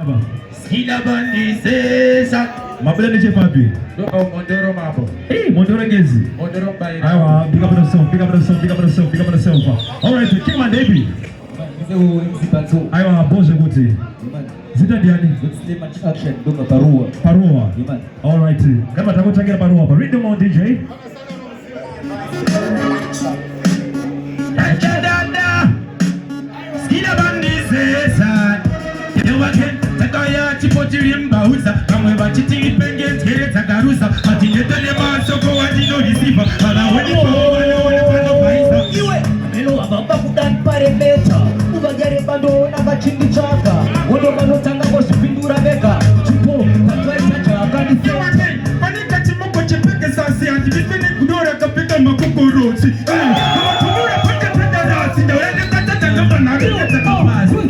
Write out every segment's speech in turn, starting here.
Skida bandi sesa. Mabula nije papi. Mondoro mabo. Hey, Mondoro ngezi. Mondoro bayi. Aiwa, big up yourself, big up yourself, big up yourself, big up yourself. All right, King Man Baby. Zimdancehall. Aiwa, bonjour kuti. Zita diani. Slim action donga parua. Parua. All right. Kama takutangira parua hapa. Read them on DJ. Dada. Skida bandi sesa. Takaya chipotirimba uza kamwe bachiti pengete takarusa atinetele masoko wajino risiva ala wani pano paisa iwe melo abamba kudan paremeta ubagere bando na bachindi chaka wodo banotanga koshipindura beka chipo katwaita chaka ni sewa panika chimoko chepeke sasi andi bifene kudora kapita makokorosi kama kudora peke peke rasi ndawele katata kama narita kapazi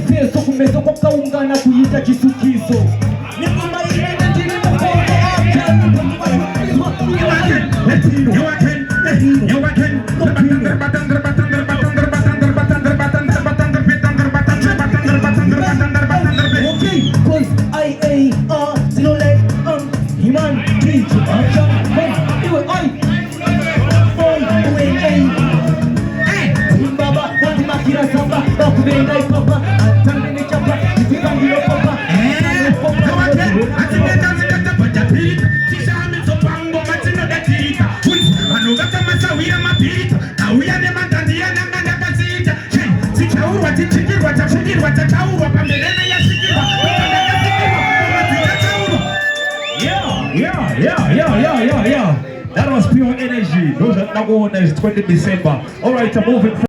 Feso kumezo kwa kaungana kuita kisukizo ni kama ile ndiri mkono okay cause I slow like human teach action iwe Zimbabwe wati makira samba bakubenda ipapa Yeah. That was pure energy. Those are not going on 20 December. All right, I'm moving forward.